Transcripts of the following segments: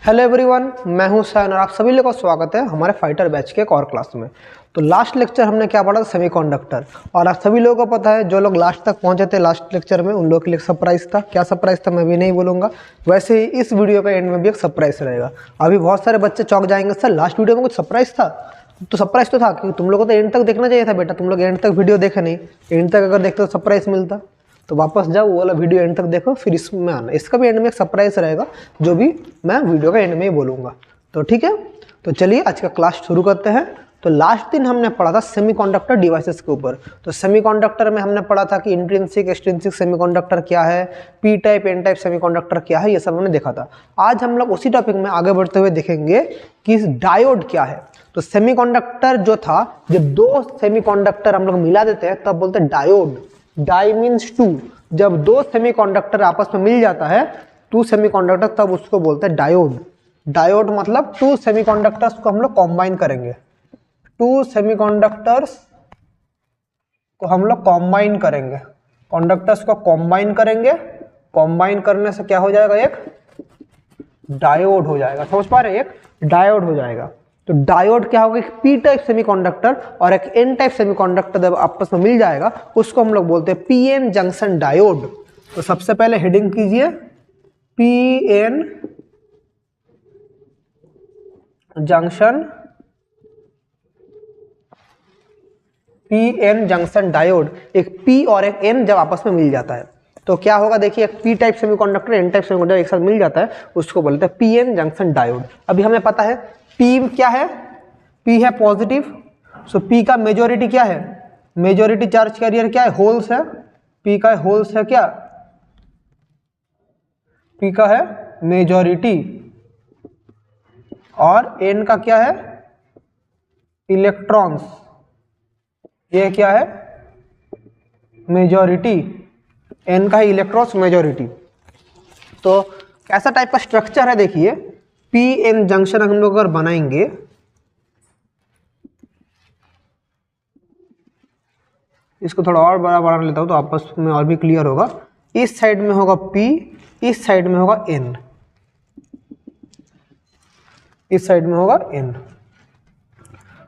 Hello everyone, मैं हूं San और आप सभी लोगों का स्वागत है हमारे फाइटर बैच के एक और क्लास में। तो लास्ट लेक्चर हमने क्या पढ़ा था, सेमीकंडक्टर। और आप सभी लोगों को पता है, जो लोग लास्ट तक पहुंचे थे लास्ट लेक्चर में, उन लोगों के लिए सरप्राइज था। क्या सरप्राइज था मैं भी नहीं बोलूँगा, वैसे ही इस वीडियो का एंड में भी एक सरप्राइज रहेगा। अभी बहुत सारे बच्चे चौंक जाएंगे, सर लास्ट वीडियो में कुछ सरप्राइज था। तो सरप्राइज तो था, क्योंकि तुम लोगों को तो एंड तक देखना चाहिए था बेटा। तुम लोग एंड तक वीडियो देखे नहीं, एंड तक अगर देखते तो सरप्राइज मिलता। तो वापस जाओ, वो वाला वीडियो एंड तक देखो, फिर इसमें आना। इसका भी एंड में एक सरप्राइज रहेगा, जो भी मैं वीडियो का एंड में ही बोलूँगा। तो ठीक है, तो चलिए आज का क्लास शुरू करते हैं। तो लास्ट दिन हमने पढ़ा था सेमीकंडक्टर डिवाइसेस के ऊपर। तो सेमीकंडक्टर में हमने पढ़ा था कि इंट्रिंसिक एक्सट्रिंसिक सेमीकंडक्टर क्या है, P type N type semiconductor क्या है, ये सब हमने देखा था। आज हम लोग उसी टॉपिक में आगे बढ़ते हुए देखेंगे कि डायोड क्या है। तो सेमीकंडक्टर जो था, जब दो सेमीकंडक्टर हम लोग मिला देते हैं तब बोलते हैं डायोड। Die means to. जब दो सेमीकंडक्टर आपस में मिल जाता है, टू सेमीकंडक्टर, तब उसको बोलते हैं डायोड। डायोड मतलब टू सेमीकंडक्टर्स को हम लोग कॉम्बाइन करेंगे। टू सेमीकंडक्टर्स को हम लोग कॉम्बाइन करेंगे, कंडक्टर्स को कॉम्बाइन करेंगे। कॉम्बाइन करने से क्या हो जाएगा, एक डायोड हो जाएगा। समझ पा रहे हैं, एक डायोड हो जाएगा। तो डायोड क्या होगा, एक पी टाइप सेमीकंडक्टर और एक एन टाइप सेमीकंडक्टर जब आपस में मिल जाएगा, उसको हम लोग बोलते हैं पी एन जंक्शन डायोड। तो सबसे पहले हेडिंग कीजिए, P N junction, P N junction diode. एक पी और एक एन जब आपस में मिल जाता है तो क्या होगा, देखिए, एक P type semiconductor N type semiconductor एक साथ मिल जाता है, उसको बोलते हैं पी एन जंक्शन डायोड। अभी हमें पता है पी क्या है, पी है पॉजिटिव। सो पी का मेजॉरिटी क्या है, मेजॉरिटी चार्ज कैरियर क्या है, होल्स है। पी का होल्स है, क्या पी का है मेजॉरिटी। और एन का क्या है, इलेक्ट्रॉन्स। ये क्या है, मेजॉरिटी। एन का है इलेक्ट्रॉन्स, मेजॉरिटी। तो कैसा टाइप का स्ट्रक्चर है, देखिए, पी एन जंक्शन हम लोग अगर बनाएंगे, इसको थोड़ा और बड़ा बना लेता हूं तो आपस में और भी क्लियर होगा। इस साइड में होगा पी, इस साइड में होगा एन, इस साइड में होगा एन,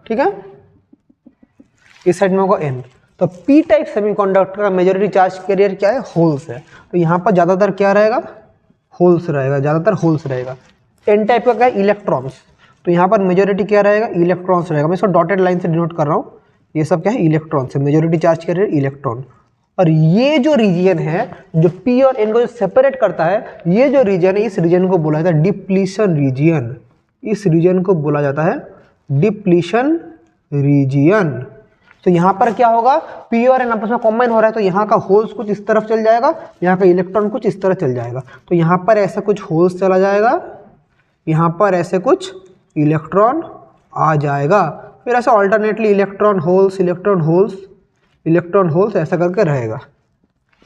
ठीक है, इस साइड में होगा एन। तो पी टाइप सेमीकंडक्टर का मेजॉरिटी चार्ज कैरियर क्या है, होल्स है। तो यहाँ पर ज्यादातर क्या रहेगा, होल्स रहेगा, ज्यादातर होल्स रहेगा। एन टाइप का क्या है, इलेक्ट्रॉन्स। तो यहाँ पर मेजॉरिटी क्या रहेगा, इलेक्ट्रॉन्स रहेगा। मैं इसको डॉटेड लाइन से डिनोट कर रहा हूँ। ये सब क्या है, इलेक्ट्रॉन्स है। Majority charge carrier electron. और ये जो रीजन है, जो पी और एन को जो सेपरेट करता है, ये जो रीजन है, इस रीजन को बोला जाता है डिप्लीशन रीजियन। इस रीजन को बोला जाता है डिप्लीशन रीजियन। तो यहाँ पर क्या होगा, पी और एन आपस में कॉम्बाइन हो रहा है, तो यहाँ का होल्स कुछ इस तरफ चल जाएगा, यहाँ का इलेक्ट्रॉन कुछ इस तरफ चल जाएगा। तो यहाँ पर ऐसा कुछ होल्स चला जाएगा, यहाँ पर ऐसे कुछ इलेक्ट्रॉन आ जाएगा। फिर ऐसा alternately electron holes, electron holes, electron holes, ऐसा करके रहेगा।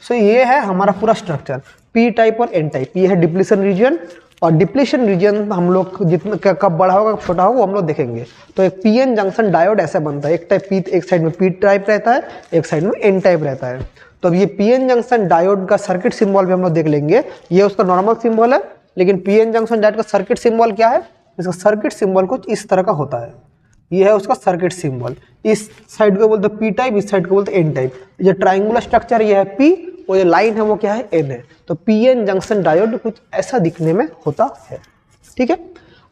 सो ये है हमारा पूरा स्ट्रक्चर, पी टाइप और एन टाइप। ये है डिप्लीशन रीजन। और डिप्लीशन रीजन हम लोग जितना कब बड़ा होगा कब छोटा होगा वो हम लोग देखेंगे। तो एक पी एन जंक्शन डायोड ऐसा बनता है, एक टाइप पी, एक साइड में पी टाइप रहता है, एक साइड में एन टाइप रहता है। तो अब ये पी एन जंक्शन डायोड का सर्किट सिंबल भी हम लोग देख लेंगे। ये उसका नॉर्मल सिंबल है, लेकिन पी एन जंक्शन डायोड का सर्किट सिंबल क्या है, इसका सर्किट सिंबल कुछ इस तरह का होता है। ये है उसका सर्किट सिंबल। इस साइड को बोलते हैं पी टाइप, इस साइड को बोलते हैं एन टाइप। जो ट्राइंगुलर स्ट्रक्चर ये है पी, वो जो लाइन है वो क्या है, एन है। तो पी एन जंक्शन डायोड कुछ ऐसा दिखने में होता है, ठीक है।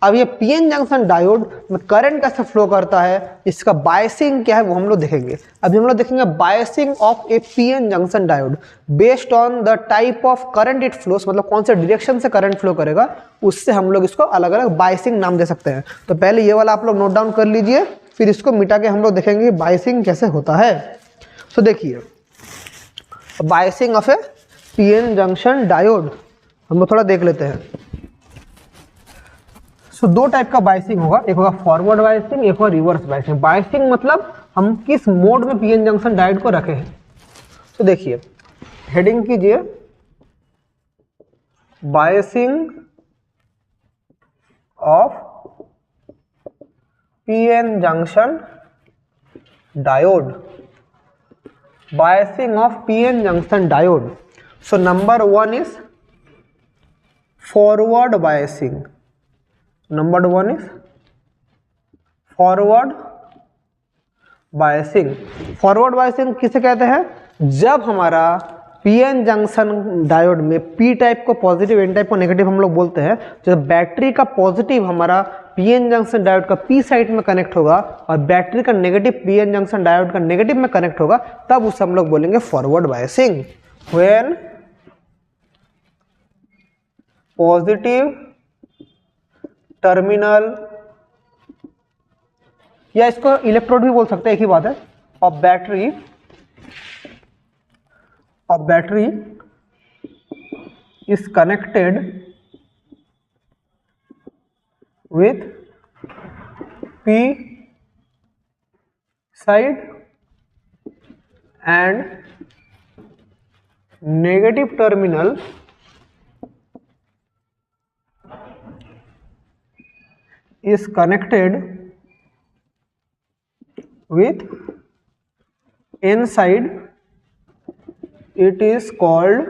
अब ये पी एन जंक्शन डायोड में करंट कैसे फ्लो करता है, इसका बायसिंग क्या है वो हम लोग देखेंगे। अभी हम लोग देखेंगे biasing of a P N junction diode based on the type of current it flows, मतलब कौन से डायरेक्शन से करंट फ्लो करेगा, उससे हम लोग इसको अलग अलग बायसिंग नाम दे सकते हैं। तो पहले ये वाला आप लोग नोट डाउन कर लीजिए, फिर इसको मिटा के हम लोग देखेंगे बायसिंग कैसे होता है। तो देखिए, biasing of a P N junction diode हम लोग थोड़ा देख लेते हैं। सो दो टाइप का बायसिंग होगा, एक होगा फॉरवर्ड बायसिंग, एक होगा रिवर्स बायसिंग। बायसिंग मतलब हम किस मोड में पी एन जंक्शन डायोड को रखे हैं। तो देखिए, हेडिंग कीजिए, biasing of P N junction diode, biasing of PN junction diode. So number one is forward biasing. Number 1 is forward biasing. Forward biasing किसे कहते हैं? जब हमारा पीएन जंक्शन डायोड में पी टाइप को पॉजिटिव, एन टाइप को negative हम लोग बोलते हैं, जब बैटरी का पॉजिटिव हमारा पीएन जंक्शन डायोड का पी साइड में कनेक्ट होगा और बैटरी का नेगेटिव पीएन जंक्शन डायोड का नेगेटिव में कनेक्ट होगा, तब उसे हम लोग बोलेंगे forward biasing. When positive terminal, या इसको इलेक्ट्रोड भी बोल सकते हैं, एक ही बात है, of battery is connected with P side and negative terminal is connected with N side, it is called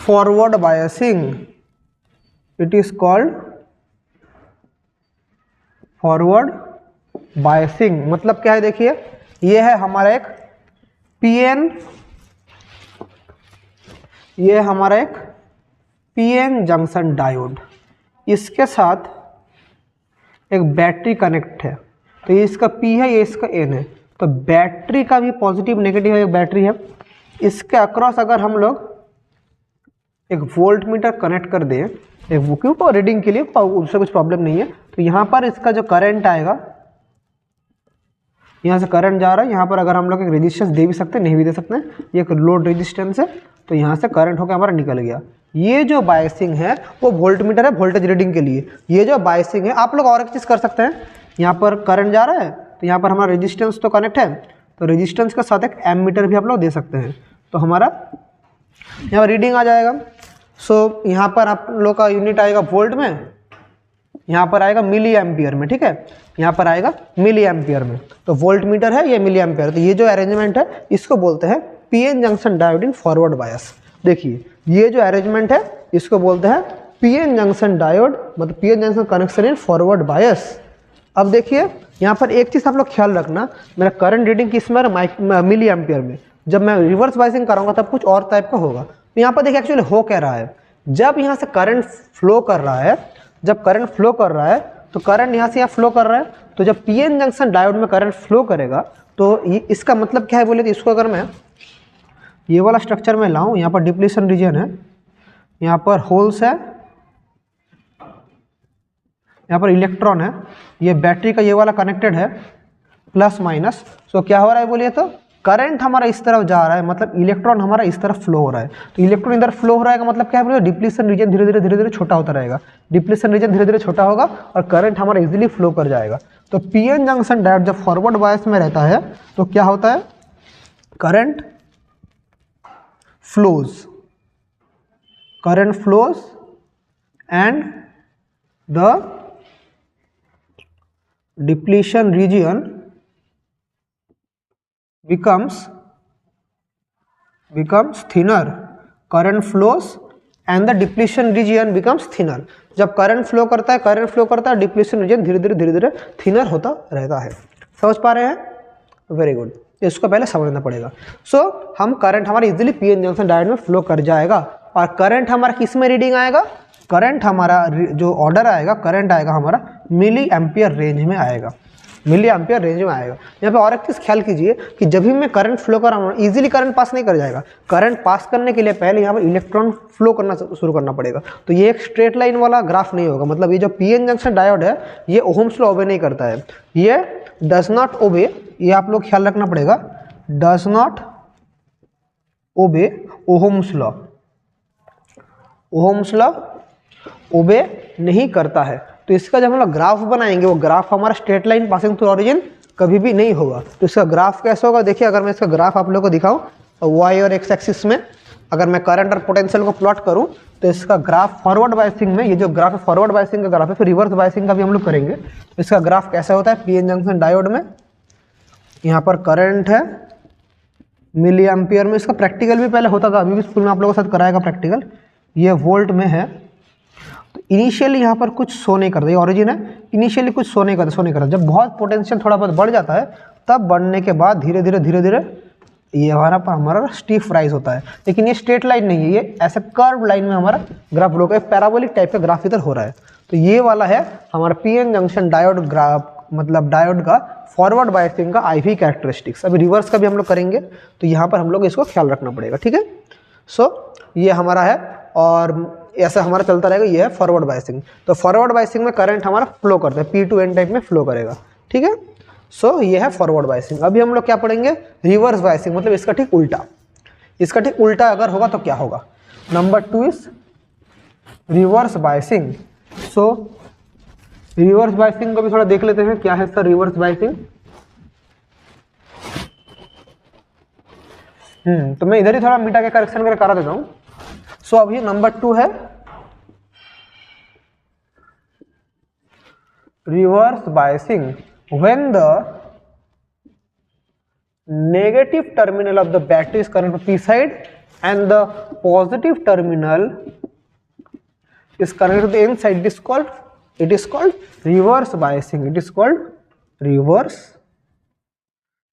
forward biasing. It is called forward biasing. मतलब क्या है, देखिए ये है हमारा एक पीएन, ये हमारा एक पीएन जंक्शन डायोड, इसके साथ एक बैटरी कनेक्ट है, तो ये इसका पी है, ये इसका एन है, तो बैटरी का भी पॉजिटिव नेगेटिव एक बैटरी है। इसके अक्रॉस अगर हम लोग एक वोल्ट मीटर कनेक्ट कर दें, एक वैक्यूम को रीडिंग के लिए, उससे कुछ प्रॉब्लम नहीं है, तो यहाँ पर इसका जो करंट आएगा, यहाँ से करंट जा रहा है, यहाँ पर अगर हम लोग एक रेजिस्टेंस दे भी सकते हैं, नहीं भी दे सकते हैं, ये एक लोड रेजिस्टेंस है, तो यहाँ से करंट होकर हमारा निकल गया। ये जो बायसिंग है वो वोल्ट मीटर है, वोल्टेज रीडिंग के लिए। ये जो बायसिंग है, आप लोग और एक चीज़ कर सकते हैं, यहाँ पर करंट जा रहा है, तो यहाँ पर हमारा रेजिस्टेंस तो कनेक्ट है, तो रेजिस्टेंस के साथ एक एम मीटर भी आप लोग दे सकते हैं, तो हमारा यहाँ पर रीडिंग आ जाएगा। सो यहाँ पर आप लोग का यूनिट आएगा वोल्ट में, यहाँ पर आएगा मिली एम्पियर में, ठीक है, यहाँ पर आएगा मिली एम्पियर में, तो वोल्ट मीटर है, ये मिली एम्पियर, तो ये जो अरेंजमेंट है इसको बोलते हैं PN junction diode in forward bias. देखिए ये जो अरेंजमेंट है इसको बोलते हैं पीएन जंक्शन डायोड, मतलब PN junction connection in forward bias. अब देखिए यहाँ पर एक चीज़ आप लोग ख्याल रखना, मेरा करंट रीडिंग किस में, मिली एम्पियर में, जब मैं रिवर्स बायसिंग कराऊंगा तब कुछ और टाइप का होगा। तो यहाँ पर देखिए एक्चुअली हो क्या रहा है, जब यहाँ से करंट फ्लो कर रहा है, जब करंट फ्लो कर रहा है तो करंट यहाँ से यहाँ फ्लो कर रहा है, तो जब पीएन जंक्शन डायोड में करंट फ्लो करेगा तो ये इसका मतलब क्या है बोले, तो इसको अगर मैं ये वाला स्ट्रक्चर में लाऊं, यहाँ पर डिप्लीशन रीजन है, यहाँ पर होल्स है, यहाँ पर इलेक्ट्रॉन है, ये बैटरी का ये वाला कनेक्टेड है प्लस माइनस। सो क्या हो रहा है बोलिए, तो करंट हमारा इस तरफ जा रहा है, मतलब इलेक्ट्रॉन हमारा इस तरफ फ्लो हो रहा है, तो इलेक्ट्रॉन इधर फ्लो हो रहा है का मतलब क्या है, डिप्लीशन रीजन धीरे धीरे छोटा होता रहेगा, डिप्लीशन रीजन धीरे धीरे छोटा होगा और करंट हमारा इजीली फ्लो कर जाएगा। तो पीएन जंक्शन डायोड जब फॉरवर्ड बायस में रहता है तो क्या होता है, current flows and the depletion region becomes thinner, current flows and the depletion region becomes thinner। जब करंट फ्लो करता है, डिप्लीशन रीजन धीरे धीरे थिनर होता रहता है। समझ पा रहे हैं? वेरी गुड, इसको पहले समझना पड़ेगा। सो हम करंट हमारा इजीली पीएन जंक्शन डायोड में फ्लो कर जाएगा, और करंट हमारा किस में रीडिंग आएगा, करंट हमारा जो ऑर्डर आएगा, करंट आएगा हमारा मिली एम्पियर रेंज में आएगा, मिली एम्पियर रेंज में आएगा। यहाँ पे और एक चीज़ ख्याल कीजिए कि जब भी मैं करंट फ्लो कर रहा हूँ, इजीली करंट पास नहीं कर जाएगा, करंट पास करने के लिए पहले यहाँ पर इलेक्ट्रॉन फ्लो करना शुरू करना पड़ेगा। तो ये एक स्ट्रेट लाइन वाला ग्राफ नहीं होगा, मतलब ये जो पीएन जंक्शन डायोड है ये ओहम्स लॉ ओबे नहीं करता है, ये डज नॉट ओबे, ये आप लोग ख्याल रखना पड़ेगा, does not obey Ohm's law, Ohm's law obey नहीं करता है। तो इसका जब हम लोग ग्राफ बनाएंगे, वो ग्राफ हमारा straight line passing through origin कभी भी नहीं होगा। तो इसका ग्राफ कैसे होगा, देखिए अगर मैं इसका ग्राफ आप लोगों को दिखाऊं, वाई और एक्स एक्सिस में अगर मैं करंट और पोटेंशियल को प्लॉट करूं, तो इसका ग्राफ फॉरवर्ड बायसिंग में, ये जो ग्राफ है फॉरवर्ड बायसिंग का ग्राफ है, फिर रिवर्स बायसिंग का भी हम लोग करेंगे। इसका ग्राफ कैसा होता है, पीएन जंक्शन डायोड में यहाँ पर करंट है मिली एम्पियर में, इसका प्रैक्टिकल भी पहले होता था, अभी भी स्कूल में आप लोगों के साथ कराएगा प्रैक्टिकल। ये वोल्ट में है तो इनिशियली यहाँ पर कुछ शो नहीं करता, ये ऑरिजिन है, इनिशियली कुछ शो नहीं करता। जब बहुत पोटेंशियल थोड़ा बहुत बढ़ जाता है तब बढ़ने के बाद धीरे धीरे ये हमारा स्टीफ राइज होता है। लेकिन ये स्ट्रेट लाइन नहीं है, ये ऐसे कर्व लाइन में हमारा ग्राफ ग्रो का पैराबोलिक टाइप का ग्राफ इधर हो रहा है। तो ये वाला है हमारा पीएन जंक्शन डायोड ग्राफ, मतलब डायोड का फॉरवर्ड बायसिंग का आईवी कैरेक्टरिस्टिक्स। अभी रिवर्स का भी हम लोग करेंगे तो यहाँ पर हम लोग इसको ख्याल रखना पड़ेगा, ठीक है। सो ये हमारा है और ऐसा हमारा चलता रहेगा। ये है फॉरवर्ड बायसिंग। तो फॉरवर्ड बायसिंग में करंट हमारा फ्लो करता है, पी टू एन टाइप में फ्लो करेगा, ठीक है। सो ये है फॉरवर्ड बायसिंग। अभी हम लोग क्या पढ़ेंगे, रिवर्स बायसिंग, मतलब इसका ठीक उल्टा। इसका ठीक उल्टा अगर होगा तो क्या होगा। Number 2 is reverse biasing. So reverse biasing को भी थोड़ा देख लेते हैं, क्या है सर रिवर्स बायसिंग। तो मैं इधर ही थोड़ा मिटा के करेक्शन करके करा देता हूँ। सो अभी नंबर 2 है reverse biasing when the negative terminal of the battery is connected to P side and the positive terminal is connected to the N side, it is called reverse biasing. It is called reverse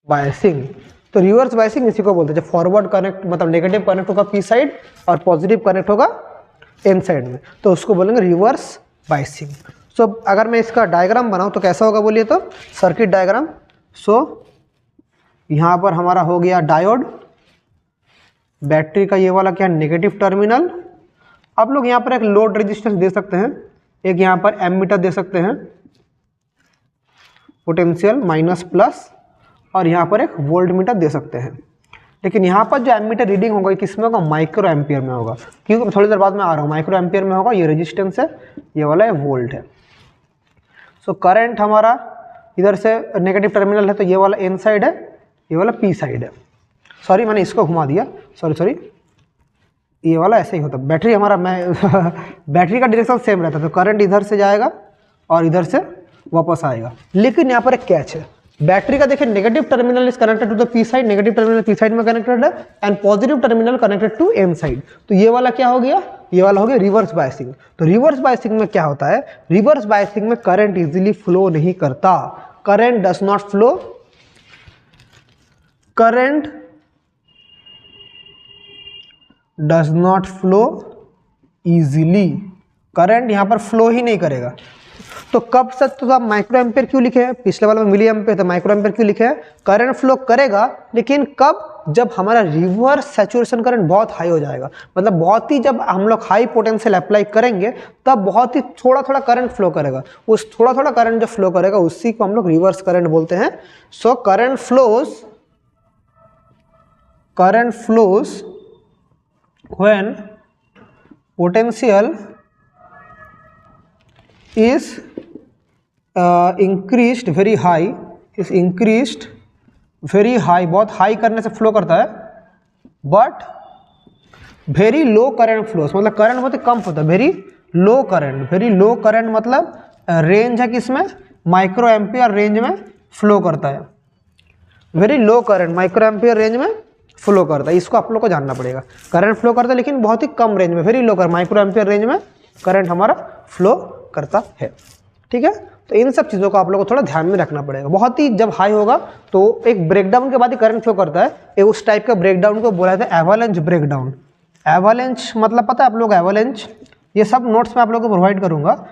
biasing. तो reverse biasing इसी को बोलते हैं, जब forward connect मतलब negative connect होगा P side और positive connect होगा एन साइड में, तो उसको बोलेंगे रिवर्स बायसिंग। सो अगर मैं इसका डायग्राम बनाऊं तो कैसा होगा बोलिए तो, सर्किट डायग्राम। सो यहाँ पर हमारा हो गया डायोड, बैटरी का ये वाला क्या नेगेटिव टर्मिनल। आप लोग यहाँ पर एक लोड रेजिस्टेंस दे सकते हैं, एक यहाँ पर एमीटर दे सकते हैं पोटेंशियल माइनस प्लस, और यहाँ पर एक वोल्ट मीटर दे सकते हैं। लेकिन यहाँ पर जो एमीटर रीडिंग होगा किस में होगा, माइक्रो एम्पियर में होगा, क्योंकि थोड़ी देर बाद में आ रहा हूँ, माइक्रो एम्पियर में होगा। ये रेजिस्टेंस है, ये वाला है वोल्ट है। सो करंट हमारा इधर से नेगेटिव टर्मिनल है तो ये वाला एन साइड है, ये वाला पी साइड है। सॉरी मैंने इसको घुमा दिया, सॉरी ये वाला ऐसे ही होता। बैटरी हमारा बैटरी का डायरेक्शन सेम रहता है, तो करंट इधर से जाएगा और इधर से वापस आएगा। लेकिन यहाँ पर एक कैच है, बैटरी का देखिए negative terminal is connected to the P side, negative terminal P side में कनेक्टेड है, and positive terminal connected to N side. तो ये वाला क्या हो गया, ये वाला हो गया रिवर्स बायसिंग। तो रिवर्स बायसिंग में क्या होता है, रिवर्स बायसिंग में करंट इजीली फ्लो नहीं करता, current does not flow, current does not flow easily, current यहां पर फ्लो ही नहीं करेगा। तो कब से तो आप माइक्रो एम्पियर क्यों लिखे हैं, पिछले वाले में मिली एम्पियर, तो माइक्रो एम्पियर क्यों लिखे हैं, करंट फ्लो करेगा लेकिन कब, जब हमारा रिवर्स सैचुरेशन करंट बहुत हाई हो जाएगा, मतलब बहुत ही जब हम लोग हाई पोटेंशियल अप्लाई करेंगे तब बहुत ही थोड़ा थोड़ा करंट फ्लो करेगा। उस थोड़ा थोड़ा करंट जो फ्लो करेगा उसी को हम लोग रिवर्स करंट बोलते हैं। So current flows when potential is increased very high, is increased very high, बहुत हाई करने से फ्लो करता है, but very low current flows, मतलब करंट बहुत ही कम होता है, वेरी लो करंट मतलब रेंज है किसमें, माइक्रो एम्पियर रेंज में फ्लो करता है, very low current micro ampere range में फ्लो करता है। इसको आप लोग को जानना पड़ेगा, करंट फ्लो करता है लेकिन बहुत ही कम रेंज में, very low current micro ampere range में करंट हमारा फ्लो करता है, ठीक है। तो इन सब चीज़ों को आप लोगों को थोड़ा ध्यान में रखना पड़ेगा। बहुत ही जब हाई होगा तो एक ब्रेकडाउन के बाद ही करंट फ्लो करता है, एक उस टाइप का ब्रेकडाउन को बोला जाता है एवलांच ब्रेकडाउन। एवलांच मतलब पता है आप लोग, एवलांच ये सब नोट्स में आप लोगों को प्रोवाइड करूंगा।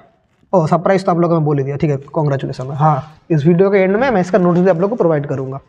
ओह सरप्राइज तो आप लोगों को मैं बोल ही दिया, ठीक है, कॉन्ग्रेचुलेसन। हाँ, इस वीडियो के एंड में मैं इसका नोट्स भी आप लोगों को प्रोवाइड करूंगा।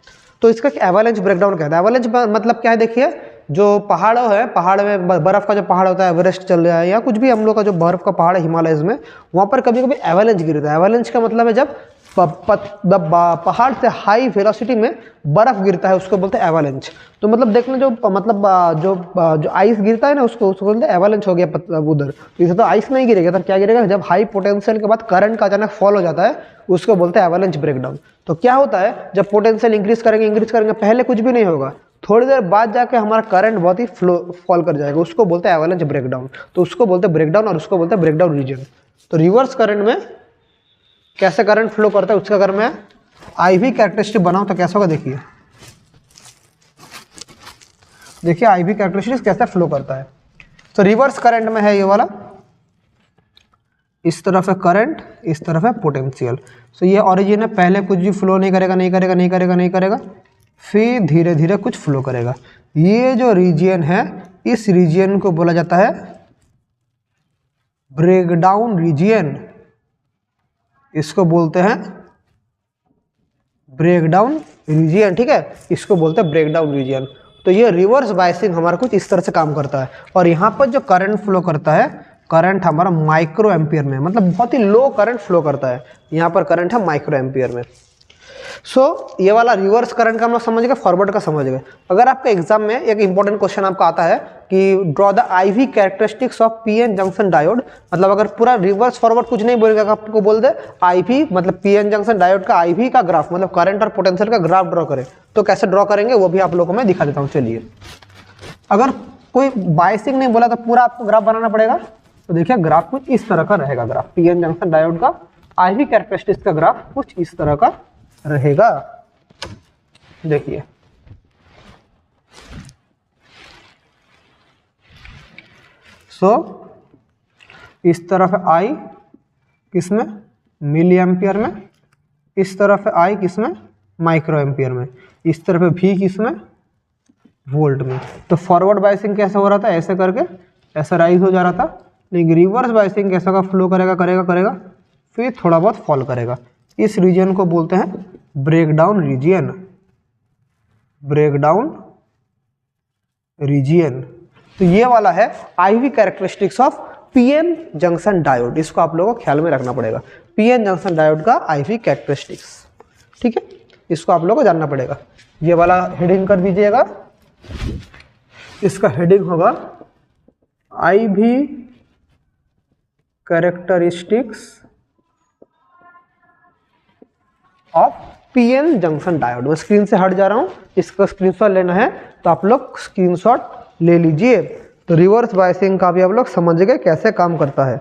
तो इसका एवलांच ब्रेकडाउन कहता है। एवलांच मतलब क्या है, देखिए जो पहाड़ों है, पहाड़ में बर्फ़ का जो पहाड़ होता है, एवरेस्ट चल रहा है या कुछ भी हम लोग का जो बर्फ़ का पहाड़ है हिमालयस में, वहाँ पर कभी कभी एवलांच गिरता है। एवलांच का मतलब है जब पहाड़ से हाई वेलोसिटी में बर्फ़ गिरता है, उसको बोलते हैं एवलांच। तो मतलब देखना जो मतलब जो आइस गिरता है ना, उसको बोलते हैं एवलांच हो गया उधर। तो इसे तो आइस नहीं गिरेगा, तो क्या गिरेगा, जब हाई पोटेंशियल के बाद करंट का अचानक फॉल हो जाता है, उसको बोलते हैं एवलांच ब्रेकडाउन। तो क्या होता है, जब पोटेंशियल इंक्रीज करेंगे पहले कुछ भी नहीं होगा, थोड़ी देर बाद जाके हमारा करंट बहुत ही फॉल कर जाएगा, उसको बोलते हैं एवलांच ब्रेकडाउन। तो उसको बोलते हैं ब्रेकडाउन और उसको बोलते हैं ब्रेकडाउन रीजन। तो रिवर्स करंट में कैसे करंट फ्लो करता है उसका अगर मैं आईवी कैरेक्टरिस्टिक बनाऊं तो कैसा होगा, देखिए आईवी कैरेक्टरिस्टिक कैसे फ्लो करता है। तो रिवर्स करंट में है ये वाला, इस तरफ है करंट, इस तरफ है पोटेंशियल। सो ये ओरिजिन है, पहले कुछ भी फ्लो नहीं करेगा, नहीं करेगा, नहीं करेगा, नहीं करेगा, फिर धीरे धीरे कुछ फ्लो करेगा। ये जो रीजियन है, इस रीजियन को बोला जाता है ब्रेकडाउन रीजियन। इसको बोलते हैं ब्रेकडाउन रीजियन, ठीक है, इसको बोलते हैं ब्रेकडाउन रीजियन। तो ये रिवर्स बायसिंग हमारा कुछ इस तरह से काम करता है। और यहाँ पर जो करंट फ्लो करता है, करंट हमारा माइक्रो एम्पियर में, मतलब बहुत ही लो करंट फ्लो करता है। यहाँ पर करंट है माइक्रो एम्पियर में। सो ये वाला रिवर्स करंट का हम लोग समझ गए, फॉरवर्ड का समझ गए। अगर आपके एग्जाम में एक इंपॉर्टेंट क्वेश्चन आपका आता है कि draw the IV characteristics of PN junction diode, मतलब अगर पूरा रिवर्स फॉरवर्ड कुछ नहीं बोलेगा, आपको बोल दे IV मतलब PN जंक्शन डायोड का IV का ग्राफ, मतलब करंट और पोटेंशियल का ग्राफ ड्रॉ करें, तो कैसे ड्रॉ करेंगे वो भी आप लोगों को मैं दिखा देता हूँ। चलिए, अगर कोई बायसिंग नहीं बोला तो पूरा आपको ग्राफ बनाना पड़ेगा। तो देखिए ग्राफ कुछ इस तरह का रहेगा। ग्राफ PN जंक्शन डायोड का IV कैरेक्टरिस्टिक्स का ग्राफ कुछ इस तरह का रहेगा। देखिए, इस तरफ है I किसमें, मिली एम्पियर में, इस तरफ है I किसमें, माइक्रो एम्पियर में, इस तरफ है V किसमें, वोल्ट में। तो फॉरवर्ड बायसिंग कैसे हो रहा था, ऐसे करके ऐसा राइज हो जा रहा था। लेकिन रिवर्स बायसिंग कैसा का फ्लो करेगा, करेगा, फिर थोड़ा बहुत फॉल करेगा। इस रीजन को बोलते हैं ब्रेकडाउन रीजियन, ब्रेकडाउन रीजियन। तो ये वाला है IV characteristics of PN junction diode. इसको आप लोगों को ख्याल में रखना पड़ेगा, PN जंक्शन डायोड का IV कैरेक्टरिस्टिक्स, ठीक है, इसको आप लोगों को जानना पड़ेगा। ये वाला हेडिंग कर दीजिएगा, इसका हेडिंग होगा IV characteristics of PN junction diode. मैं स्क्रीन से हट जा रहा हूँ, इसका स्क्रीनशॉट लेना है तो आप लोग स्क्रीनशॉट ले लीजिए। तो रिवर्स बायसिंग का भी आप लोग समझ गए कैसे काम करता है।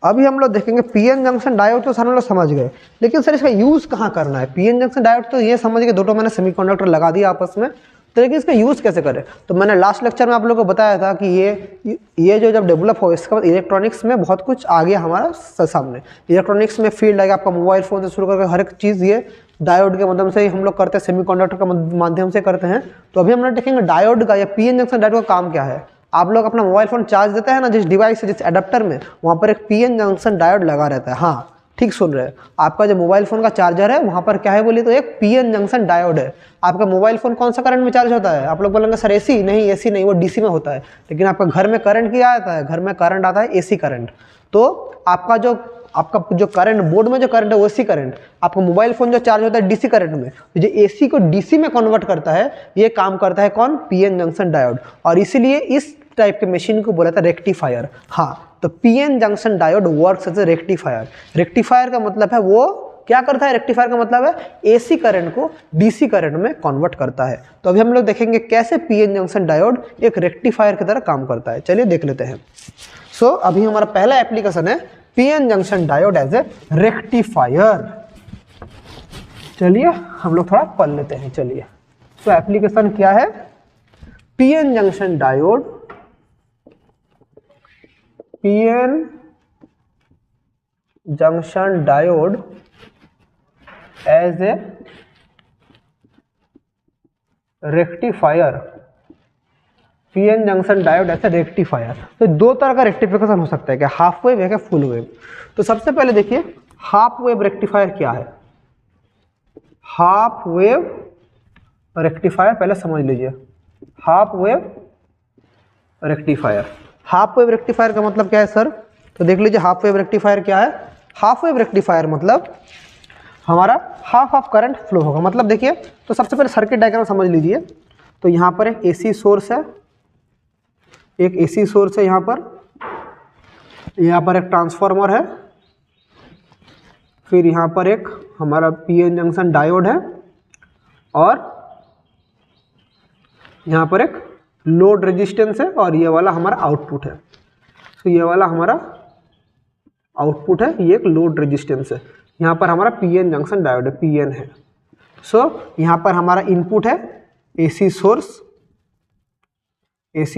अभी हम लोग देखेंगे PN जंक्शन डायोड, तो सर हम लोग समझ गए, लेकिन सर इसका यूज़ कहाँ करना है। PN जंक्शन डायोड तो ये समझ गए, दो मैंने सेमीकंडक्टर लगा दिया आपस में, तो लेकिन इसका यूज़ कैसे करें। तो मैंने लास्ट लेक्चर में आप लोगों को बताया था कि ये जो जब डेवलप हो, इसके बाद इलेक्ट्रॉनिक्स में बहुत कुछ आ गया हमारा सामने। इलेक्ट्रॉनिक्स में फील्ड आएगा आपका, मोबाइल फ़ोन से शुरू करके हर एक चीज़ ये डायोड के माध्यम से ही हम लोग करते हैं, सेमीकंडक्टर का माध्यम से करते हैं। तो अभी हम लोग देखेंगे डायोड का या PN जंक्शन डायोड का काम क्या है। आप लोग अपना मोबाइल फ़ोन चार्ज देते हैं ना, जिस डिवाइस से, जिस एडाप्टर में, वहाँ पर एक PN जंक्शन डायोड लगा रहता है। हाँ, ठीक सुन रहे हैं, आपका जो मोबाइल फ़ोन का चार्जर है वहाँ पर क्या है बोलिए तो एक PN जंक्शन डायोड है। आपका मोबाइल फ़ोन कौन सा करंट में चार्ज होता है, आप लोग बोलेंगे सर AC नहीं, AC नहीं, वो DC में होता है। लेकिन आपका घर में करंट क्या आता है, घर में करंट आता है AC करंट। तो आपका जो करंट बोर्ड में जो करंट है वो AC करंट, आपका मोबाइल फ़ोन जो चार्ज होता है DC करंट में, तो जो AC को DC में कन्वर्ट करता है, ये काम करता है कौन, PN जंक्शन डायोड। और इसीलिए इस टाइप के मशीन को बोला था रेक्टिफायर। हाँ, तो PN junction diode works as a rectifier. Rectifier का मतलब है वो क्या करता है, रेक्टिफायर का मतलब है AC करंट को DC करंट में कन्वर्ट करता है। तो अभी हम लोग देखेंगे कैसे PN जंक्शन डायोड एक रेक्टिफायर की तरह काम करता है। चलिए देख लेते हैं। सो अभी हमारा पहला एप्लीकेशन है PN junction diode as a rectifier. चलिए हम लोग थोड़ा पढ़ लेते हैं। चलिए, सो एप्लीकेशन क्या है, PN junction diode, PN junction diode as a rectifier, PN junction diode as a rectifier. तो दो तरह का रेक्टिफिकेशन हो सकता है, क्या हाफ वेव है क्या फुल वेव। तो सबसे पहले देखिए हाफ वेव रेक्टिफायर क्या है। हाफ वेव रेक्टिफायर पहले समझ लीजिए, half wave rectifier. Half wave rectifier का मतलब क्या है सर, तो देख लीजिए हाफ वेव रेक्टिफायर क्या है। हाफ वेव रेक्टिफायर मतलब हमारा हाफ ऑफ करंट फ्लो होगा। मतलब देखिए, तो सबसे पहले सर्किट डायग्राम समझ लीजिए। तो यहाँ पर एक AC सोर्स है, एक AC सोर्स है, यहाँ पर एक ट्रांसफार्मर है, फिर यहाँ पर एक हमारा PN जंक्शन डायोड है, और यहाँ पर एक लोड रेजिस्टेंस है, और ये वाला हमारा आउटपुट है। तो ये वाला हमारा आउटपुट है, ये एक लोड रेजिस्टेंस है। यहाँ पर हमारा PN जंक्शन डायोड है, PN है। सो यहाँ पर हमारा इनपुट है AC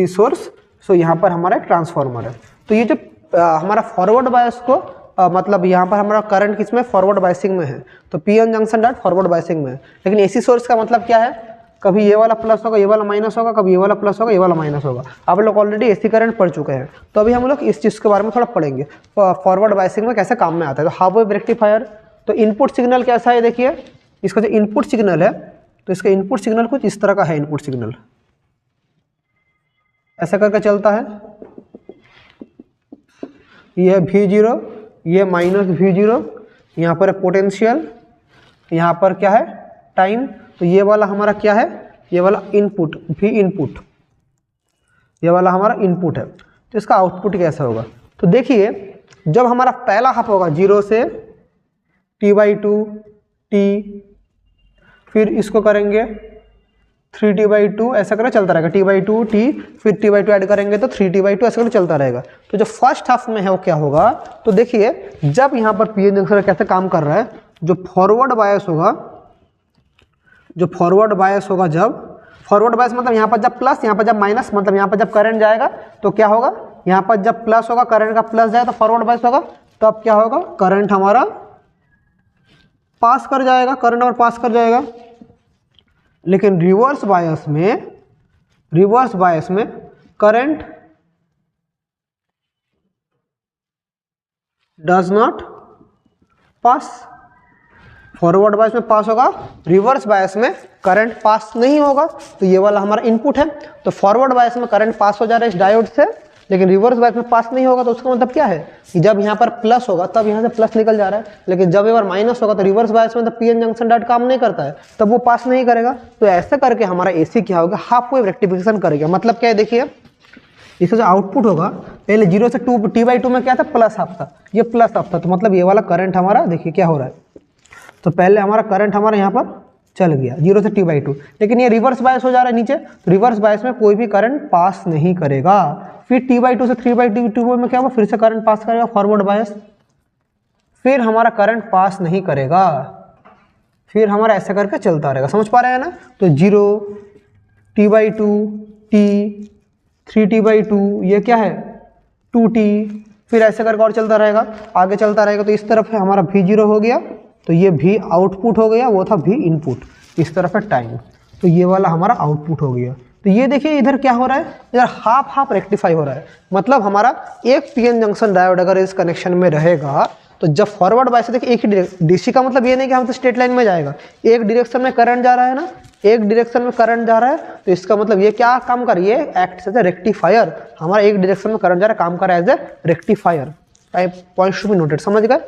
सोर्स, सो यहाँ पर हमारा एक ट्रांसफार्मर है। तो ये जो हमारा फॉरवर्ड बायस को मतलब यहाँ पर हमारा करंट किसमें, फॉरवर्ड बायसिंग में है, तो P N junction dot forward biasing में है। लेकिन एसी सोर्स का मतलब क्या है, कभी ये वाला प्लस होगा, ये वाला माइनस होगा, कभी ये वाला प्लस होगा, ये वाला माइनस होगा। आप लोग ऑलरेडी एसी करंट पढ़ चुके हैं, तो अभी हम लोग इस चीज़ के बारे में थोड़ा पढ़ेंगे, फॉरवर्ड बायसिंग में कैसे काम में आता है। तो हाफ वेव रेक्टिफायर, तो इनपुट सिग्नल कैसा है, देखिए इसका जो इनपुट सिग्नल है, तो इसका इनपुट सिग्नल कुछ इस तरह का है। इनपुट सिग्नल ऐसा करके चलता है, ये है V0, ये माइनस V0, यहाँ पर है पोटेंशियल, यहाँ पर क्या है, टाइम। तो ये वाला हमारा क्या है, ये वाला इनपुट, V इनपुट, ये वाला हमारा इनपुट है। तो इसका आउटपुट कैसा होगा, तो देखिए जब हमारा पहला हाफ होगा 0 से T/2 T, फिर इसको करेंगे 3T/2, ऐसा करके चलता रहेगा, T/2 T, फिर T/2 ऐड करेंगे तो 3T/2, ऐसा करके चलता रहेगा। तो जो फर्स्ट हाफ में है वो क्या होगा, तो देखिए जब यहाँ पर पी एन जंक्शन कैसे काम कर रहा है, जो फॉरवर्ड बायस होगा, जो फॉरवर्ड बायस होगा, जब फॉरवर्ड बायस मतलब यहाँ पर जब प्लस, यहाँ पर जब माइनस, मतलब यहाँ पर जब करंट जाएगा तो क्या होगा, यहाँ पर जब प्लस होगा, करंट का प्लस जाएगा तो फॉरवर्ड बायस होगा, तो अब क्या होगा, करंट हमारा पास कर जाएगा, करंट और पास कर जाएगा। लेकिन रिवर्स बायस में current does not pass. Forward bias में पास होगा, रिवर्स बायस में करंट पास नहीं होगा। तो ये वाला हमारा इनपुट है, तो फॉरवर्ड बायस में करंट पास हो जा रहा है इस डायोड से, लेकिन रिवर्स बायस में पास नहीं होगा। तो उसका मतलब क्या है कि जब यहाँ पर प्लस होगा तब यहाँ से प्लस निकल जा रहा है, लेकिन जब एक बार माइनस होगा तो रिवर्स बायस में तो P N junction dot com नहीं करता है, तब वो पास नहीं करेगा। तो ऐसे करके हमारा एसी क्या होगा, हाफ वेव रेक्टिफिकेशन करेगा। मतलब क्या है, देखिए इसका जो आउटपुट होगा, पहले 0 से 2 T/2 में क्या था, प्लस हाफ था, ये प्लस हाफ था, तो मतलब ये वाला करंट हमारा देखिए क्या हो रहा है, तो पहले हमारा करंट हमारा यहाँ पर चल गया 0 से T/2, लेकिन ये रिवर्स बायस हो जा रहा है नीचे, तो रिवर्स बायस में कोई भी करंट पास नहीं करेगा। फिर T/2 से 3/2 में क्या होगा, फिर से करंट पास करेगा फॉरवर्ड बायस, फिर हमारा करंट पास नहीं करेगा, फिर हमारा ऐसा करके चलता रहेगा। समझ पा रहे हैं ना, तो 0 T/2 T, 3T/2, ये क्या है 2T, फिर ऐसे करके और चलता रहेगा, आगे चलता रहेगा। तो इस तरफ है हमारा V0 हो गया, तो ये V आउटपुट हो गया, वो था V इनपुट, इस तरफ है टाइम, तो ये वाला हमारा आउटपुट हो गया। तो ये देखिए इधर क्या हो रहा है, इधर हाफ हाफ रेक्टिफाई हो रहा है। मतलब हमारा एक पीएन जंक्शन डायोड अगर इस कनेक्शन में रहेगा, तो जब फॉरवर्ड बायस, देखिए एक ही डीसी का मतलब ये नहीं कि हम तो स्ट्रेट लाइन में जाएगा, एक डायरेक्शन में करंट जा रहा है ना, एक डायरेक्शन में करंट जा रहा है, तो इसका मतलब ये क्या काम कर रही है, एक्ट एज ए रेक्टिफायर। हमारा एक डायरेक्शन में करंट जा रहा है, काम कर रहा है as a rectifier. Type points to be noted, समझ गए।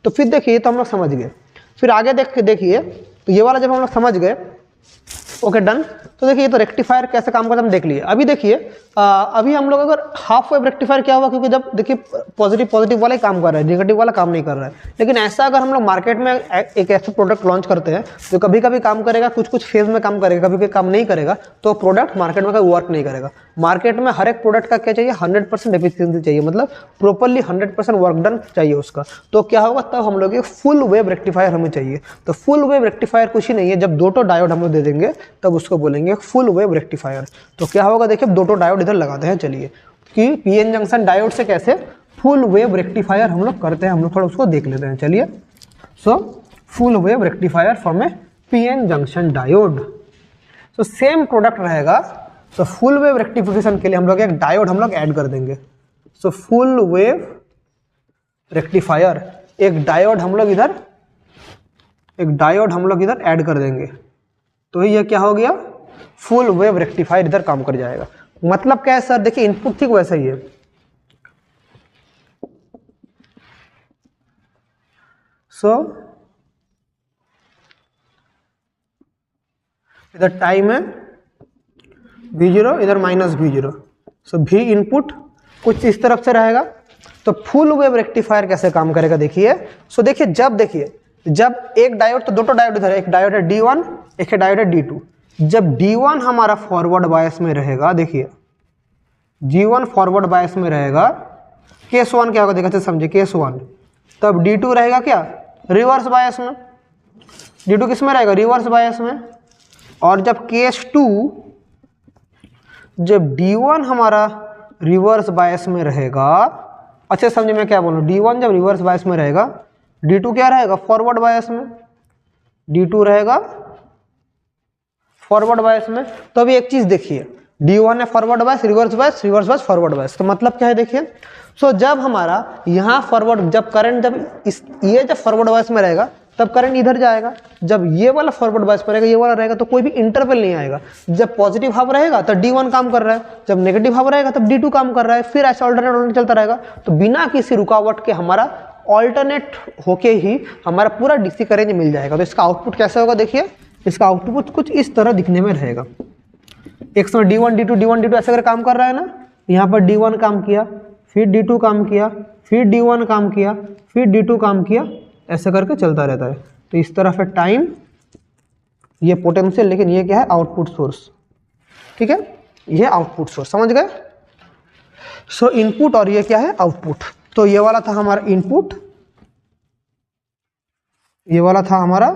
तो फिर देखिए, तो हम लोग समझ गए। फिर आगे देखिए, तो ये वाला जब हम लोग समझ गए, ओके डन। तो देखिए ये तो रेक्टिफायर कैसे काम करता है हम देख लिए। अभी देखिए अभी हम लोग अगर हाफ वेव रेक्टिफायर क्या हुआ, क्योंकि जब देखिए पॉजिटिव वाला ही काम कर रहा है, नेगेटिव वाला काम नहीं कर रहा है। लेकिन ऐसा अगर हम लोग मार्केट में एक ऐसा प्रोडक्ट लॉन्च करते हैं जो कभी कभी काम करेगा, कुछ फेज में काम करेगा, कभी कभी काम नहीं करेगा, तो प्रोडक्ट मार्केट में कोई वर्क नहीं करेगा। मार्केट में हर एक प्रोडक्ट का क्या चाहिए, 100% एफिशिएंसी चाहिए, मतलब प्रॉपरली 100% वर्क डन चाहिए उसका। तो क्या होगा, तब हम लोग फुल वेव रेक्टिफायर हमें चाहिए। तो फुल वेव रेक्टिफायर कुछ ही नहीं है, जब 2 डायोड हम लोग दे देंगे तब उसको बोलेंगे फुल वेव रेक्टिफायर। तो क्या होगा, देखिए 2 डायोड इधर लगाते हैं, चलिए कि पीएन जंक्शन डायोड से कैसे फुल वेव रेक्टिफायर हम लोग करते हैं, हम लोग थोड़ा उसको देख लेते हैं, चलिए। So full wave rectifier from A PN junction diode. तो सेम प्रोडक्ट रहेगा। तो फुल वेव रेक्टिफिकेशन के लिए हम लोग एक डायोड हम लोग ऐड कर देंगे। सो फुल वेव रेक्टिफायर, एक डायोड हम लोग इधर ऐड कर देंगे। तो ये क्या हो गया, फुल वेव रेक्टिफायर इधर काम कर जाएगा। मतलब क्या है सर, देखिए इनपुट ठीक वैसा ही है। सो इधर टाइम है V0, इधर माइनस V0। सो V इनपुट कुछ इस तरफ से रहेगा। तो फुल वेव रेक्टिफायर कैसे काम करेगा देखिए। सो देखिए जब एक डायोड, तो 2 डायोड इधर है, एक डायोड है D1, एक है डायोड है D2। जब D1 हमारा फॉरवर्ड बायस में रहेगा, देखिए G1 फॉरवर्ड बायस में रहेगा, केस 1 क्या होगा देखा समझे, केस 1। तब D2 रहेगा क्या, रिवर्स बायस में। D2 किस में रहेगा, रिवर्स बायस में। और जब केस 2, जब D1 हमारा रिवर्स बायस में रहेगा, अच्छे समझे मैं क्या बोल रहा हूँ, D1 जब रिवर्स बायस में रहेगा, D2 क्या रहेगा फॉरवर्ड बायस में, D2 रहेगा फॉरवर्ड बायस में। तो अभी एक चीज देखिए, D1 है forward bias, reverse bias, reverse bias, forward bias. तो मतलब क्या है देखिए, सो जब हमारा यहाँ फॉरवर्ड, जब करंट जब इस ये जब फॉरवर्ड बायस में रहेगा तब करंट इधर जाएगा, जब ये वाला फॉरवर्ड बायस पर रहेगा, ये वाला रहेगा, तो कोई भी इंटरवल नहीं आएगा। जब पॉजिटिव हाफ रहेगा तो D1 काम कर रहा है, जब नेगेटिव हाफ रहेगा तब D2 काम कर रहा है, फिर ऐसा ऑल्टरनेट चलता रहेगा। तो बिना किसी रुकावट के हमारा ऑल्टरनेट होके ही हमारा पूरा डीसी करंट मिल जाएगा। तो इसका आउटपुट कैसे होगा देखिए, इसका आउटपुट कुछ इस तरह दिखने में रहेगा। एक समय D1 D2 D1 D2 ऐसे कर काम कर रहा है ना, यहाँ पर D1 काम किया, फिर D2 काम किया, फिर D1 काम किया, फिर D2 काम किया, ऐसे करके चलता रहता है। तो इस तरह से टाइम, ये पोटेंशियल, लेकिन ये क्या है आउटपुट सोर्स, ठीक है, ये आउटपुट सोर्स, समझ गए। सो इनपुट और ये क्या है आउटपुट। तो ये वाला था हमारा इनपुट, ये वाला था हमारा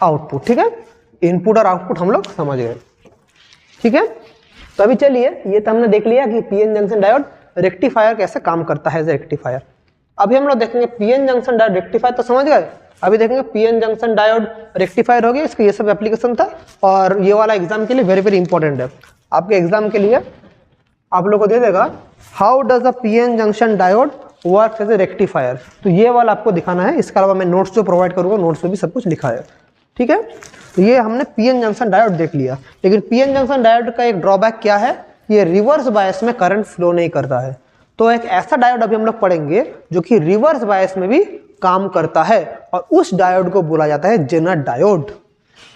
आउटपुट, ठीक है। इनपुट और आउटपुट हम लोग समझ गए, ठीक है। तो अभी चलिए, ये तो हमने देख लिया कि पीएन जंक्शन डायोड रेक्टिफायर कैसे काम करता है एज ए रेक्टिफायर। अभी हम लोग देखेंगे पीएन जंक्शन डायोड रेक्टिफायर, तो समझ गए। अभी देखेंगे पीएन जंक्शन डायोड रेक्टिफायर हो गया, इसका ये सब एप्लीकेशन था, और ये वाला एग्जाम के लिए वेरी वेरी इंपॉर्टेंट है। आपके एग्जाम के लिए आप लोग को दे देगा how does a PN junction diode work as a rectifier, तो ये वाला आपको दिखाना है। इसके अलावा मैं नोट्स जो प्रोवाइड करूंगा, नोट्स में भी सब कुछ लिखा है, ठीक है। तो ये हमने पीएन जंक्शन डायोड देख लिया, लेकिन पीएन जंक्शन डायोड का एक ड्रॉबैक क्या है, ये रिवर्स बायस में करंट फ्लो नहीं करता है। तो एक ऐसा डायोड अभी हम लोग पढ़ेंगे जो कि रिवर्स बायस में भी काम करता है, और उस डायोड को बोला जाता है जेनर डायोड।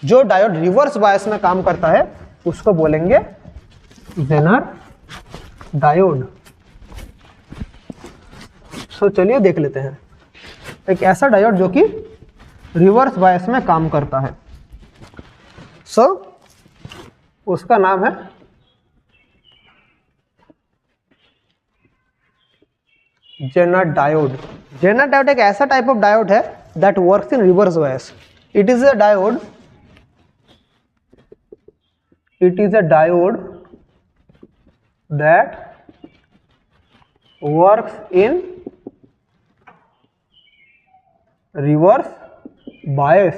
जो डायोड रिवर्स बायस में काम करता है उसको बोलेंगे जेनर डायोड। सो चलिए देख लेते हैं एक ऐसा डायोड जो कि रिवर्स बायस में काम करता है। सो उसका नाम है जेनर डायोड। जेनर डायोड एक ऐसा टाइप ऑफ डायोड है that works in reverse bias. It is a diode that works in reverse bias।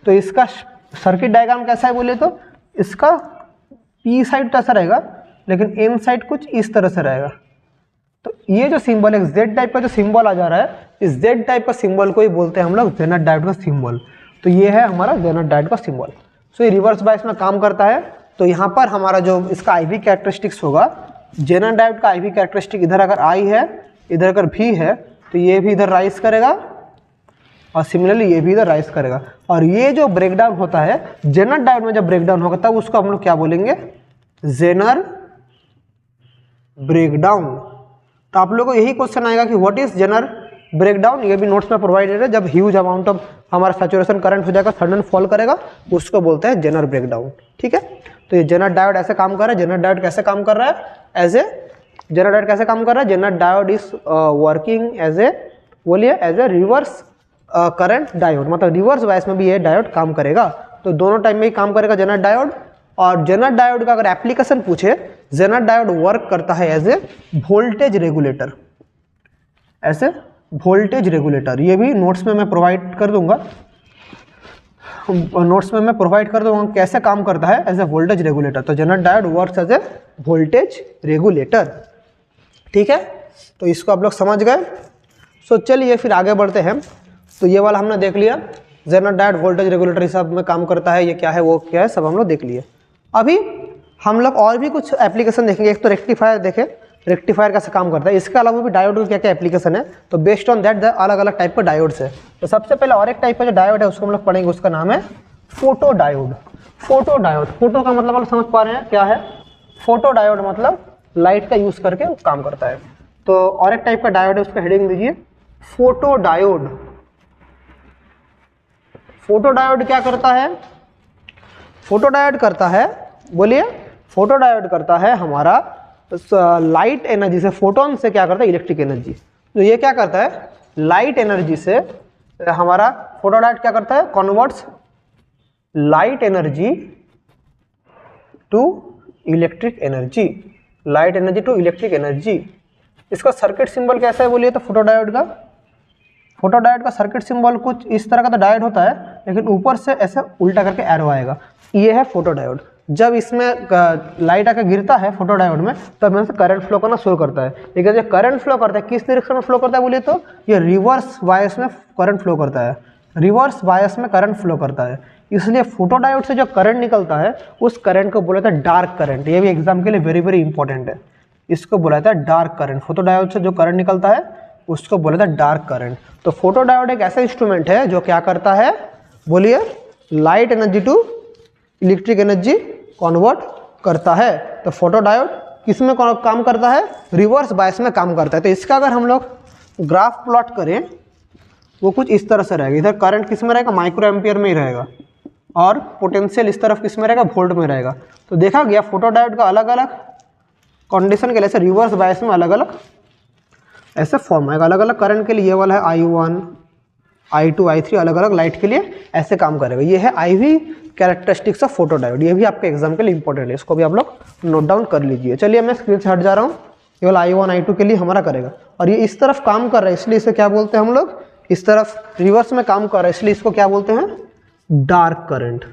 तो इसका सर्किट डायग्राम कैसा है बोले तो, इसका पी साइड कैसा रहेगा, लेकिन एन साइड कुछ इस तरह से रहेगा। तो ये जो सिंबल है जेड टाइप का जो सिंबल आ जा रहा है, इस जेड टाइप का सिंबल को ही बोलते हैं हम लोग जेनर डायोड का सिंबल। तो ये है हमारा जेनर डायोड का सिंबल। सो ये रिवर्स बायस में काम करता है। तो यहाँ पर हमारा जो इसका आईवी कैरेक्टरिस्टिक्स होगा, जेनर डायोड का आईवी कैरेक्टरिस्टिक इधर अगर आई है, इधर अगर भी है, तो ये भी इधर राइज करेगा, और सिमिलरली ये भी इधर राइज करेगा। और ये जो ब्रेकडाउन होता है जेनर डायोड में, जब ब्रेकडाउन होगा तब उसको हम लोग क्या बोलेंगे, जेनर ब्रेकडाउन। तो आप लोगों को यही क्वेश्चन आएगा कि व्हाट इज जेनर ब्रेकडाउन, ये भी नोट्स में प्रोवाइडेड है। जब ह्यूज अमाउंट ऑफ हमारा सैचुरेशन करंट हो जाएगा, सडन फॉल करेगा, उसको बोलते हैं जेनर ब्रेकडाउन, ठीक है। तो ये जेनर डायोड ऐसे काम कर रहा है। जेनर डायोड कैसे काम कर रहा है, एज ए जेनर डायोड कैसे काम कर रहा है, Zener diode is working as a, बोलिए as a reverse current diode, मतलब रिवर्स बायस में भी ये डायोड काम करेगा। तो दोनों टाइम में ही काम करेगा जेनर डायोड। और जेनर डायोड का अगर एप्लीकेशन पूछे, जेनर डायोड वर्क करता है एज ए वोल्टेज रेगुलेटर, ऐसे वोल्टेज रेगुलेटर। ये भी नोट्स में मैं प्रोवाइड कर दूंगा, कैसे काम करता है एज ए वोल्टेज रेगुलेटर। तो Zener diode works as a voltage regulator, ठीक है। तो इसको आप लोग समझ गए। सो चलिए फिर आगे बढ़ते हैं। तो ये वाला हमने देख लिया, जेनर डायोड वोल्टेज रेगुलेटर हिसाब में काम करता है, ये क्या है वो क्या है सब हम लोग देख लिए। अभी हम लोग और भी कुछ एप्लीकेशन देखेंगे। एक तो रेक्टिफायर देखें, रेक्टिफायर कैसे काम करता है, इसके अलावा भी डायोड का क्या क्या एप्लीकेशन है, तो बेस्ड ऑन दैट अलग अलग टाइप का डायोड्स है। तो सबसे पहले और एक टाइप का जो डायोड है उसको हम लोग पढ़ेंगे, उसका नाम है photo diode. Photo diode, photo का मतलब आप समझ पा रहे हैं क्या है, फोटो डायोड मतलब लाइट का यूज करके वो काम करता है। तो और एक टाइप का डायोड है, उसका हेडिंग दीजिए फोटो डायोड। फोटो डायोड क्या करता है, फोटो डायोड करता है, बोलिए, फोटो डायोड करता है हमारा लाइट एनर्जी से, फोटोन से क्या करता है इलेक्ट्रिक एनर्जी। तो ये क्या करता है, लाइट एनर्जी से हमारा फोटो डायोड क्या करता है, converts light energy to electric energy. Light energy to electric energy. इसका सर्किट सिंबल कैसा है बोलिए तो फोटोडायोड का सर्किट सिंबल कुछ इस तरह का तो डायोड होता है, लेकिन ऊपर से ऐसे उल्टा करके एरो आएगा, ये है फोटोडायोड। जब इसमें लाइट आकर गिरता है फोटोडायोड में तब में से करंट फ्लो करना शुरू करता है। लेकिन जब करंट फ्लो करता है किस डायरेक्शन में फ्लो करता है बोलिए तो ये रिवर्स बायस में करंट फ्लो करता है, रिवर्स बायस में करंट फ्लो करता है। इसलिए फोटोडायोड से जो करंट निकलता है उस करंट को बोला जाता है डार्क करंट। ये भी एग्जाम के लिए वेरी वेरी इंपॉर्टेंट है, इसको बोला जाता है डार्क करंट। फोटोडायोड से जो करंट निकलता है उसको बोला जाता है डार्क करंट। तो फोटोडायोड एक ऐसा इंस्ट्रूमेंट है जो क्या करता है बोलिए, light energy to electric energy convert करता है। तो फोटोडायोड किस में काम करता है, रिवर्स बायस में काम करता है। तो इसका अगर हम लोग ग्राफ प्लॉट करें वो कुछ इस तरह से रहेगा। इधर करंट किस में रहेगा, माइक्रो एम्पियर में ही रहेगा, और पोटेंशियल इस तरफ किस में रहेगा, वोल्ट में रहेगा। तो देखा गया फोटोडायोड का अलग अलग कंडीशन के लिए ऐसे रिवर्स बायस में अलग अलग ऐसे फॉर्म आएगा। अलग अलग करंट के लिए ये वाला है I1, I2, I3 अलग अलग लाइट के लिए ऐसे काम करेगा। ये है IV कैरेक्टरिस्टिक्स ऑफ फोटोडायोड। ये भी आपके एग्जाम के लिए इंपॉर्टेंट है, इसको भी आप लोग नोट डाउन कर लीजिए। चलिए मैं स्क्रीन से हट जा रहा हूँ, केवल I1, I2 के लिए हमारा करेगा। और ये इस तरफ काम कर रहा है इसलिए इसे क्या बोलते हैं हम लोग, इस तरफ रिवर्स में काम कर रहा है इसलिए इसको क्या बोलते हैं, डार्क करंट।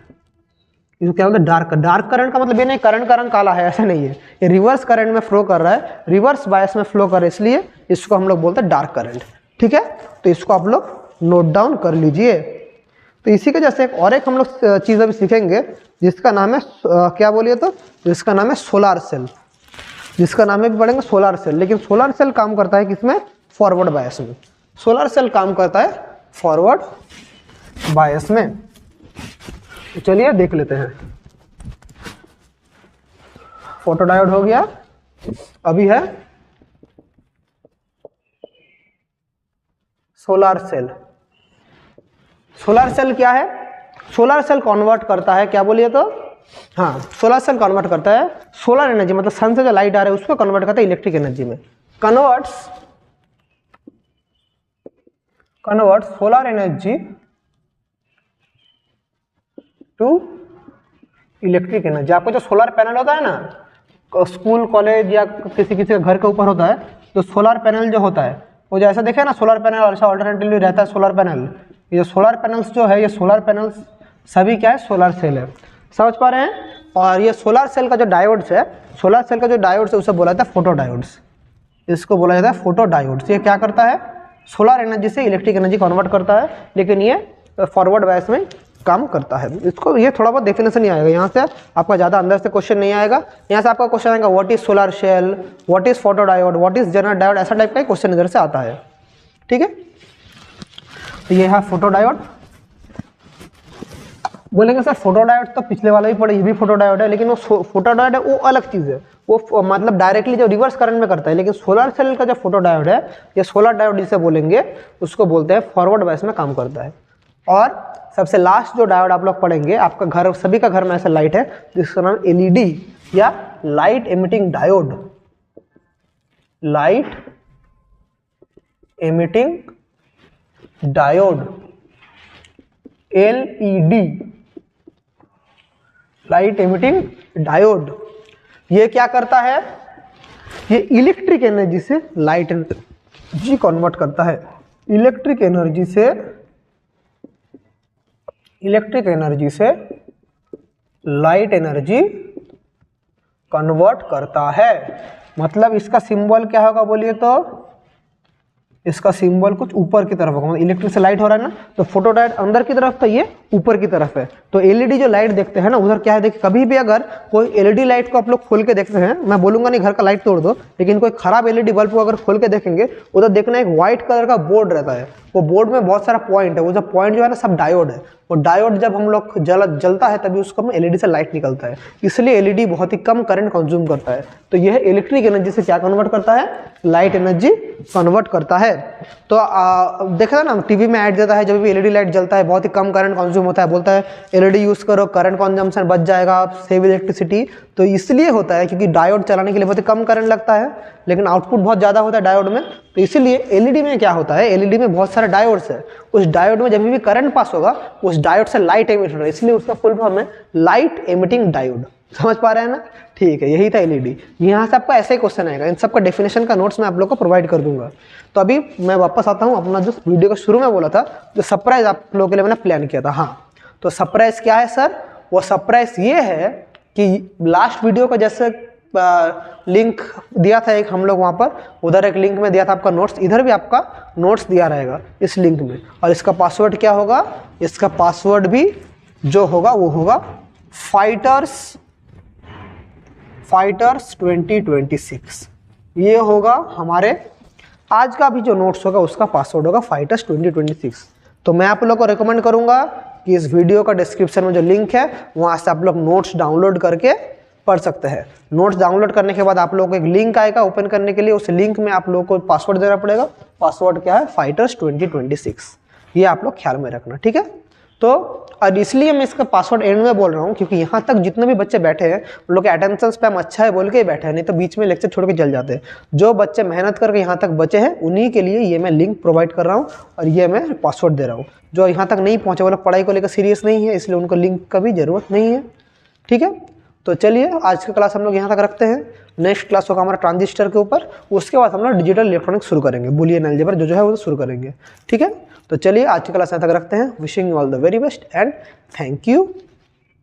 इसको क्या बोलते हैं, डार्क करंट का मतलब ये नहीं करंट का रंग काला है, ऐसा नहीं है। ये रिवर्स करंट में फ्लो कर रहा है, रिवर्स बायस में फ्लो कर रहा है, इसलिए इसको हम लोग बोलते हैं डार्क करंट। ठीक है, तो इसको आप लोग नोट डाउन कर लीजिए। तो इसी के जैसे एक हम लोग चीज़ अभी सीखेंगे जिसका नाम है क्या बोलिए तो, जिसका नाम है सोलार सेल। जिसका नाम है भी पढ़ेंगे सोलार सेल। लेकिन सोलार सेल काम करता है किसमें, फॉरवर्ड बायस में। सोलार सेल काम करता है फॉरवर्ड बायस में। तो चलिए देख लेते हैं। फोटोडायोड हो गया, अभी है सोलार सेल। सोलार सेल क्या है, सोलार सेल कन्वर्ट करता है क्या बोलिए तो, हाँ सोलार सेल कन्वर्ट करता है सोलर एनर्जी, मतलब सन से जो लाइट आ रहा है उसको कन्वर्ट करता है इलेक्ट्रिक एनर्जी में। Converts solar energy to electric energy. आपको जो सोलर पैनल होता है ना स्कूल कॉलेज या किसी किसी घर के ऊपर होता है, तो सोलर पैनल जो होता है वो जैसा देखे ना सोलर पैनल अच्छा ऑल्टरनेटिवली रहता है सोलर पैनल। ये जो सोलर पैनल्स जो है, ये सोलर पैनल्स सभी क्या है, सोलर सेल है। समझ पा रहे हैं। और ये सोलर सेल का जो डायोड्स है, सोलर सेल का जो डायोड्स है उसे बोला जाता है फोटोडायोड्स। इसको बोला जाता है फोटोडायोड्स। ये क्या करता है, सोलर एनर्जी से इलेक्ट्रिक एनर्जी कन्वर्ट करता है, लेकिन ये फॉरवर्ड बायस में काम करता है। इसको ये थोड़ा बहुत डेफिनेशन ही आएगा, यहाँ से आपका ज़्यादा अंदर से क्वेश्चन नहीं आएगा। यहाँ से आपका क्वेश्चन आएगा what is solar cell, what is photodiode, what is general diode, ऐसा टाइप का क्वेश्चन इधर से आता है। ठीक है, तो ये है फोटोडायोड। बोलेंगे सर फोटोडायोड तो पिछले वाला भी पढ़े, ये भी फोटोडायोड है, लेकिन वो फोटोडायोड है वो अलग चीज़ है, वो मतलब डायरेक्टली जो रिवर्स करंट में करता है। लेकिन सोलर सेल का जो फोटोडायोड है, ये सोलर डायोड जिसे बोलेंगे उसको बोलते हैं फॉरवर्ड बायस में काम करता है। और सबसे लास्ट जो डायोड आप लोग पढ़ेंगे, आपका घर सभी का घर में ऐसा लाइट है जिसका नाम LED या light emitting diode, light emitting diode LED, light emitting diode. ये क्या करता है, ये इलेक्ट्रिक एनर्जी से लाइट एनर्जी कन्वर्ट करता है, इलेक्ट्रिक एनर्जी से लाइट एनर्जी कन्वर्ट करता है। मतलब इसका सिंबल क्या होगा बोलिए तो, इसका सिंबल कुछ ऊपर की तरफ होगा। मतलब इलेक्ट्रिक से लाइट हो रहा है ना, तो फोटोडायोड अंदर की तरफ, तो ये ऊपर की तरफ है। तो LED जो लाइट देखते हैं ना उधर क्या है, देखिए कभी भी अगर कोई LED लाइट को आप लोग खोल के देखते हैं, मैं बोलूंगा नहीं घर का लाइट तोड़ दो, लेकिन कोई खराब LED बल्ब को अगर खोल के देखेंगे उधर देखना एक व्हाइट कलर का बोर्ड रहता है। वो बोर्ड में बहुत सारा पॉइंट है, वो जो पॉइंट जो है ना सब डायोड है। वो डायोड जब हम लोग जलता है तभी उसको में LED से लाइट निकलता है, इसलिए LED बहुत ही कम करंट कंज्यूम करता है। तो यह इलेक्ट्रिक एनर्जी से क्या कन्वर्ट करता है, लाइट एनर्जी कन्वर्ट करता है। तो देखा ना टीवी में ऐड देता है, जब भी LED लाइट जलता है बहुत ही कम करंट कंज्यूम होता है, बोलता है LED यूज करो, करंट कंजम्पशन बच जाएगा, सेव इलेक्ट्रिसिटी। तो इसलिए होता है क्योंकि डायोड चलाने के लिए बहुत ही कम करंट लगता है, लेकिन आउटपुट बहुत ज़्यादा होता है डायोड में। तो इसीलिए LED में क्या होता है, LED में बहुत सारे डायोड्स है, उस डायोड में जब भी करंट पास होगा उस डायोड से लाइट एमिट होगा, इसलिए उसका फुल फॉर्म है लाइट एमिटिंग डायोड। समझ पा रहे हैं ना? ठीक है, यही था एलईडी। यहाँ से आपका ऐसे ही क्वेश्चन आएगा, इन सबका डेफिनेशन का नोट्स मैं आप लोग को प्रोवाइड कर दूंगा। तो अभी मैं वापस आता हूँ अपना जो वीडियो का शुरू में बोला था, जो सरप्राइज आप लोगों के लिए मैंने प्लान किया था। हाँ, तो सरप्राइज क्या है सर? वो सरप्राइज ये है कि लास्ट वीडियो का जैसे लिंक दिया था एक हम लोग वहाँ पर, उधर एक लिंक में दिया था आपका नोट्स, इधर भी आपका नोट्स दिया रहेगा इस लिंक में। और इसका पासवर्ड क्या होगा? इसका पासवर्ड भी जो होगा वो होगा फाइटर्स 2026। ये होगा हमारे आज का भी जो नोट्स होगा उसका पासवर्ड होगा फाइटर्स 2026। तो मैं आप लोग को रिकमेंड करूंगा कि इस वीडियो का डिस्क्रिप्शन में जो लिंक है वहाँ से आप लोग नोट्स डाउनलोड करके पढ़ सकते हैं। नोट्स डाउनलोड करने के बाद आप लोगों को एक लिंक आएगा ओपन करने के लिए, उस लिंक में आप लोगों को पासवर्ड देना पड़ेगा। पासवर्ड क्या है? फाइटर्स 2026। ये आप लोग ख्याल में रखना, ठीक है? तो और इसलिए मैं इसका पासवर्ड एंड में बोल रहा हूँ क्योंकि यहाँ तक जितने भी बच्चे बैठे हैं उन लोग के अटेंशन स्पैम अच्छा है बोल के ही बैठे हैं, नहीं तो बीच में लेक्चर छोड़ के चल जाते हैं। जो बच्चे मेहनत करके यहाँ तक बचे हैं उन्हीं के लिए ये मैं लिंक प्रोवाइड कर रहा हूँ और ये मैं पासवर्ड दे रहा हूँ। जो यहाँ तक नहीं पहुँचे वो लोग पढ़ाई को लेकर सीरियस नहीं है, इसलिए उनको लिंक का भी ज़रूरत नहीं है, ठीक है? तो चलिए आज की क्लास हम लोग यहाँ तक रखते हैं। नेक्स्ट क्लास होगा हमारा ट्रांजिस्टर के ऊपर, उसके बाद हम लोग डिजिटल इलेक्ट्रॉनिक्स शुरू करेंगे, बूलियन अलजेब्रा जो है वो शुरू करेंगे, ठीक है? तो चलिए आज की क्लास यहाँ तक रखते हैं। Wishing you all the very best and thank you.